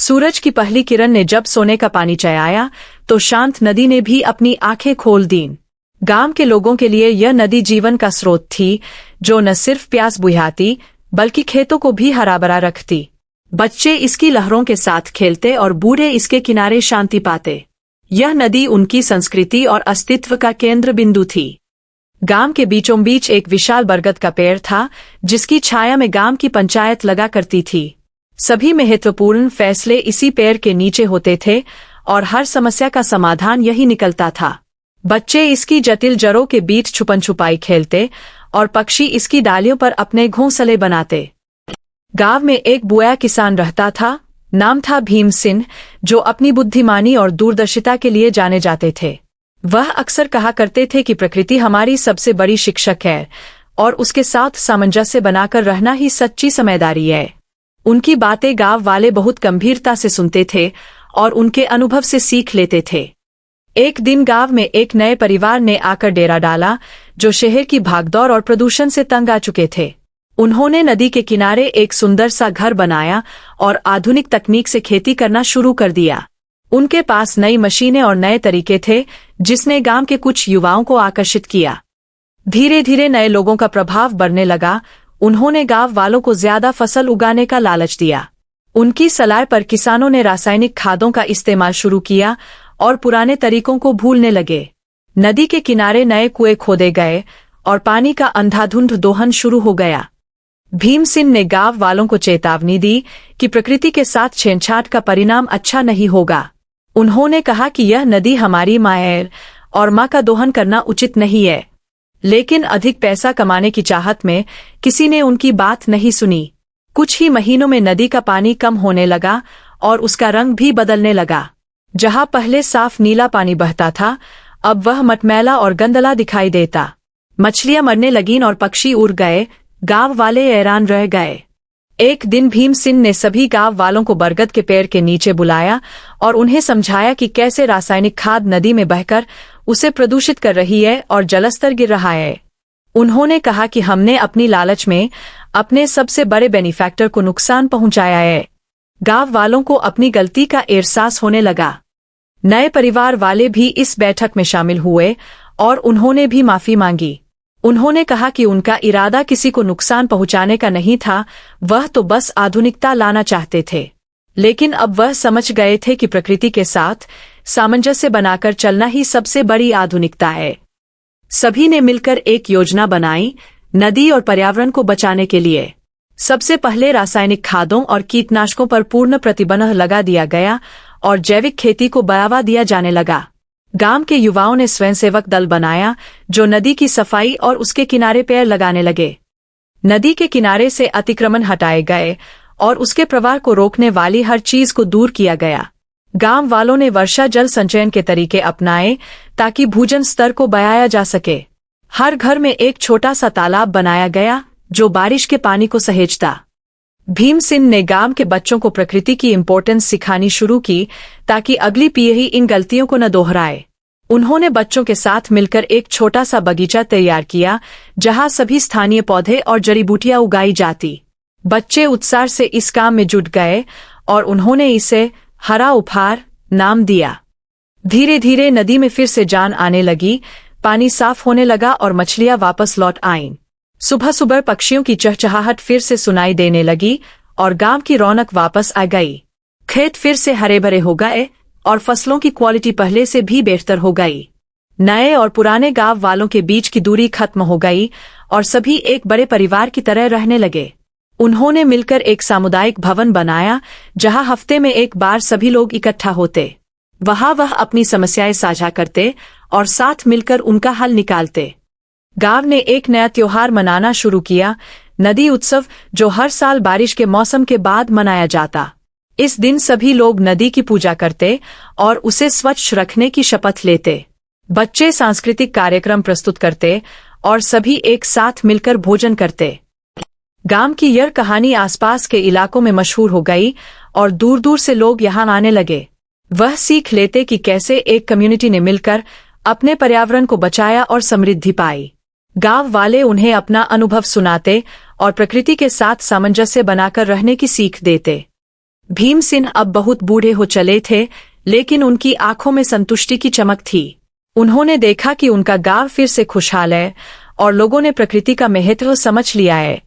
सूरज की पहली किरण ने जब सोने का पानी चढ़ाया तो शांत नदी ने भी अपनी आंखें खोल दीं। गांव के लोगों के लिए यह नदी जीवन का स्रोत थी, जो न सिर्फ प्यास बुझाती बल्कि खेतों को भी हरा भरा रखती। बच्चे इसकी लहरों के साथ खेलते और बूढ़े इसके किनारे शांति पाते। यह नदी उनकी संस्कृति और अस्तित्व का केंद्र बिंदु थी। गांव के बीचों बीच एक विशाल बरगद का पेड़ था, जिसकी छाया में गांव की पंचायत लगा करती थी। सभी महत्वपूर्ण फैसले इसी पेड़ के नीचे होते थे और हर समस्या का समाधान यही निकलता था। बच्चे इसकी जटिल जड़ों के बीच छुपन छुपाई खेलते और पक्षी इसकी डालियों पर अपने घोंसले बनाते। गांव में एक बुआ किसान रहता था। नाम था भीम सिंह, जो अपनी बुद्धिमानी और दूरदर्शिता के लिए जाने जाते थे। वह अक्सर कहा करते थे कि प्रकृति हमारी सबसे बड़ी शिक्षक है और उसके साथ सामंजस्य बनाकर रहना ही सच्ची समझदारी है। उनकी बातें गांव वाले बहुत गंभीरता से सुनते थे और उनके अनुभव से सीख लेते थे। एक दिन गांव में एक नए परिवार ने आकर डेरा डाला, जो शहर की भागदौड़ और प्रदूषण से तंग आ चुके थे। उन्होंने नदी के किनारे एक सुंदर सा घर बनाया और आधुनिक तकनीक से खेती करना शुरू कर दिया। उनके पास नई मशीनें और नए तरीके थे, जिसने गांव के कुछ युवाओं को आकर्षित किया। धीरे धीरे नए लोगों का प्रभाव बढ़ने लगा। उन्होंने गांव वालों को ज्यादा फसल उगाने का लालच दिया। उनकी सलाह पर किसानों ने रासायनिक खादों का इस्तेमाल शुरू किया और पुराने तरीकों को भूलने लगे। नदी के किनारे नए कुएं खोदे गए और पानी का अंधाधुंध दोहन शुरू हो गया। भीम सिंह ने गांव वालों को चेतावनी दी कि प्रकृति के साथ छेड़छाड़ का परिणाम अच्छा नहीं होगा। उन्होंने कहा कि यह नदी हमारी माँ है और माँ का दोहन करना उचित नहीं है। लेकिन अधिक पैसा कमाने की चाहत में किसी ने उनकी बात नहीं सुनी। कुछ ही महीनों में नदी का पानी कम होने लगा और उसका रंग भी बदलने लगा। जहां पहले साफ नीला पानी बहता था, अब वह मटमैला और गंदला दिखाई देता। मछलियां मरने लगीं और पक्षी उड़ गए। गांव वाले हैरान रह गए। एक दिन भीम सिंह ने सभी गांव वालों को बरगद के पेड़ के नीचे बुलाया और उन्हें समझाया कि कैसे रासायनिक खाद नदी में बहकर उसे प्रदूषित कर रही है और जलस्तर गिर रहा है। उन्होंने कहा कि हमने अपनी लालच में अपने सबसे बड़े बेनिफैक्टर को नुकसान पहुंचाया है। गांव वालों को अपनी गलती का एहसास होने लगा। नए परिवार वाले भी इस बैठक में शामिल हुए और उन्होंने भी माफी मांगी। उन्होंने कहा कि उनका इरादा किसी को नुकसान पहुंचाने का नहीं था, वह तो बस आधुनिकता लाना चाहते थे। लेकिन अब वह समझ गए थे कि प्रकृति के साथ सामंजस्य बनाकर चलना ही सबसे बड़ी आधुनिकता है। सभी ने मिलकर एक योजना बनाई नदी और पर्यावरण को बचाने के लिए। सबसे पहले रासायनिक खादों और कीटनाशकों पर पूर्ण प्रतिबंध लगा दिया गया और जैविक खेती को बढ़ावा दिया जाने लगा। गांव के युवाओं ने स्वयंसेवक दल बनाया, जो नदी की सफाई और उसके किनारे पेड़ लगाने लगे। नदी के किनारे से अतिक्रमण हटाए गए और उसके प्रवाह को रोकने वाली हर चीज को दूर किया गया। गांव वालों ने वर्षा जल संचयन के तरीके अपनाए ताकि भूजल स्तर को बढ़ाया जा सके। हर घर में एक छोटा सा तालाब बनाया गया, जो बारिश के पानी को सहेजता। भीम सिंह ने गांव के बच्चों को प्रकृति की इम्पोर्टेंस सिखानी शुरू की, ताकि अगली पीढ़ी इन गलतियों को न दोहराए। उन्होंने बच्चों के साथ मिलकर एक छोटा सा बगीचा तैयार किया, जहां सभी स्थानीय पौधे और जड़ी बूटियां उगाई जाती। बच्चे उत्साह से इस काम में जुट गए और उन्होंने इसे हरा उपहार नाम दिया। धीरे धीरे नदी में फिर से जान आने लगी। पानी साफ होने लगा और मछलियां वापस लौट आईं। सुबह सुबह पक्षियों की चहचहाहट फिर से सुनाई देने लगी और गांव की रौनक वापस आ गई। खेत फिर से हरे भरे हो गए और फसलों की क्वालिटी पहले से भी बेहतर हो गई। नए और पुराने गांव वालों के बीच की दूरी खत्म हो गई और सभी एक बड़े परिवार की तरह रहने लगे। उन्होंने मिलकर एक सामुदायिक भवन बनाया, जहां हफ्ते में एक बार सभी लोग इकट्ठा होते। वहां वह अपनी समस्याएं साझा करते और साथ मिलकर उनका हल निकालते। गांव ने एक नया त्योहार मनाना शुरू किया, नदी उत्सव, जो हर साल बारिश के मौसम के बाद मनाया जाता। इस दिन सभी लोग नदी की पूजा करते और उसे स्वच्छ रखने की शपथ लेते। बच्चे सांस्कृतिक कार्यक्रम प्रस्तुत करते और सभी एक साथ मिलकर भोजन करते। गांव की यह कहानी आसपास के इलाकों में मशहूर हो गई और दूर दूर से लोग यहां आने लगे। वह सीख लेते कि कैसे एक कम्युनिटी ने मिलकर अपने पर्यावरण को बचाया और समृद्धि पाई। गांव वाले उन्हें अपना अनुभव सुनाते और प्रकृति के साथ सामंजस्य बनाकर रहने की सीख देते। भीमसेन अब बहुत बूढ़े हो चले थे, लेकिन उनकी आंखों में संतुष्टि की चमक थी। उन्होंने देखा कि उनका गांव फिर से खुशहाल है और लोगों ने प्रकृति का महत्व समझ लिया है।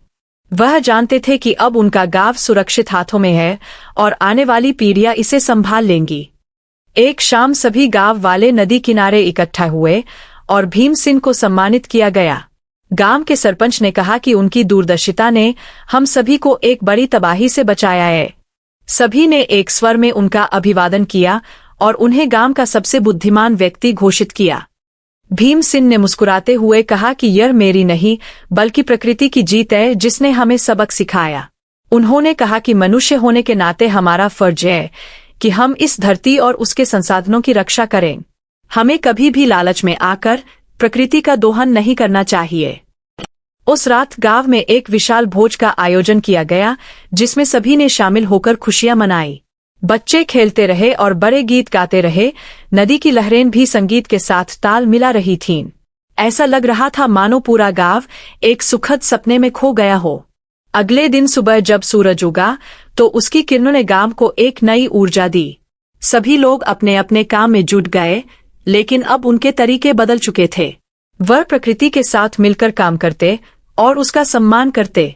वह जानते थे कि अब उनका गांव सुरक्षित हाथों में है और आने वाली पीढ़ियां इसे संभाल लेंगी। एक शाम सभी गांव वाले नदी किनारे इकट्ठा हुए और भीमसेन को सम्मानित किया गया। गांव के सरपंच ने कहा कि उनकी दूरदर्शिता ने हम सभी को एक बड़ी तबाही से बचाया है। सभी ने एक स्वर में उनका अभिवादन किया और उन्हें गांव का सबसे बुद्धिमान व्यक्ति घोषित किया। भीमसेन ने मुस्कुराते हुए कहा कि यह मेरी नहीं बल्कि प्रकृति की जीत है जिसने हमें सबक सिखाया। उन्होंने कहा कि मनुष्य होने के नाते हमारा फर्ज है कि हम इस धरती और उसके संसाधनों की रक्षा करें। हमें कभी भी लालच में आकर प्रकृति का दोहन नहीं करना चाहिए। उस रात गांव में एक विशाल भोज का आयोजन किया गया जिसमें सभी ने शामिल होकर खुशियां मनाई। बच्चे खेलते रहे और बड़े गीत गाते रहे। नदी की लहरें भी संगीत के साथ ताल मिला रही थीं। ऐसा लग रहा था मानो पूरा गांव एक सुखद सपने में खो गया हो। अगले दिन सुबह जब सूरज उगा तो उसकी किरणों ने गांव को एक नई ऊर्जा दी। सभी लोग अपने अपने काम में जुट गए, लेकिन अब उनके तरीके बदल चुके थे। वह प्रकृति के साथ मिलकर काम करते और उसका सम्मान करते।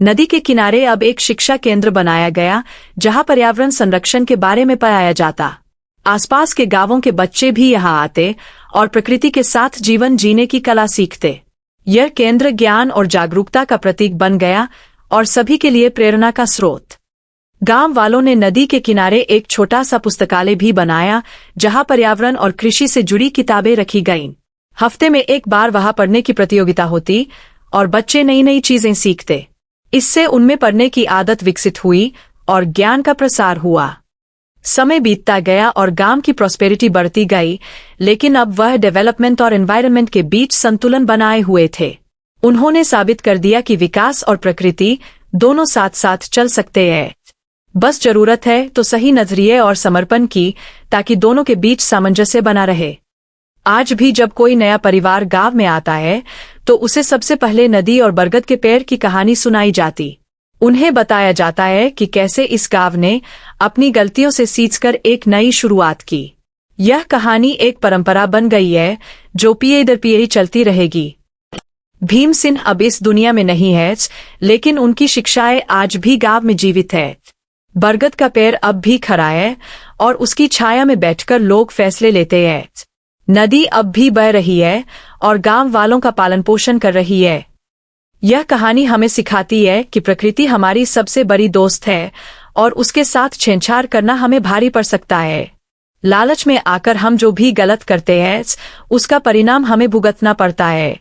नदी के किनारे अब एक शिक्षा केंद्र बनाया गया जहां पर्यावरण संरक्षण के बारे में पढ़ाया जाता। आसपास के गांवों के बच्चे भी यहां आते और प्रकृति के साथ जीवन जीने की कला सीखते। यह केंद्र ज्ञान और जागरूकता का प्रतीक बन गया और सभी के लिए प्रेरणा का स्रोत। गांव वालों ने नदी के किनारे एक छोटा सा पुस्तकालय भी बनाया जहां पर्यावरण और कृषि से जुड़ी किताबें रखी गईं। हफ्ते में एक बार वहां पढ़ने की प्रतियोगिता होती और बच्चे नई नई चीजें सीखते। इससे उनमें पढ़ने की आदत विकसित हुई और ज्ञान का प्रसार हुआ। समय बीतता गया और गांव की प्रॉस्पेरिटी बढ़ती गई, लेकिन अब वह डेवलपमेंट और एनवायरनमेंट के बीच संतुलन बनाए हुए थे। उन्होंने साबित कर दिया कि विकास और प्रकृति दोनों साथ साथ चल सकते हैं। बस जरूरत है तो सही नजरिए और समर्पण की, ताकि दोनों के बीच सामंजस्य बना रहे। आज भी जब कोई नया परिवार गांव में आता है तो उसे सबसे पहले नदी और बरगद के पेड़ की कहानी सुनाई जाती। उन्हें बताया जाता है कि कैसे इस गांव ने अपनी गलतियों से सीखकर एक नई शुरुआत की। यह कहानी एक परंपरा बन गई है जो पीढ़ी दर पीढ़ी चलती रहेगी। भीमसेन अब इस दुनिया में नहीं है, लेकिन उनकी शिक्षाएं आज भी गांव में जीवित है। बरगद का पेड़ अब भी खड़ा है और उसकी छाया में बैठकर लोग फैसले लेते हैं। नदी अब भी बह रही है और गांव वालों का पालन पोषण कर रही है। यह कहानी हमें सिखाती है कि प्रकृति हमारी सबसे बड़ी दोस्त है और उसके साथ छेड़छाड़ करना हमें भारी पड़ सकता है। लालच में आकर हम जो भी गलत करते हैं उसका परिणाम हमें भुगतना पड़ता है,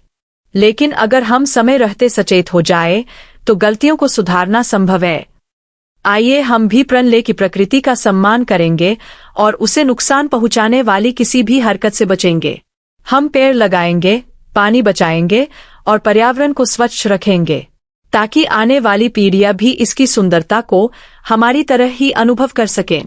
लेकिन अगर हम समय रहते सचेत हो जाए तो गलतियों को सुधारना संभव है। आइए हम भी प्रण लें कि प्रकृति का सम्मान करेंगे और उसे नुकसान पहुंचाने वाली किसी भी हरकत से बचेंगे। हम पेड़ लगाएंगे, पानी बचाएंगे और पर्यावरण को स्वच्छ रखेंगे, ताकि आने वाली पीढ़ियां भी इसकी सुंदरता को हमारी तरह ही अनुभव कर सकें।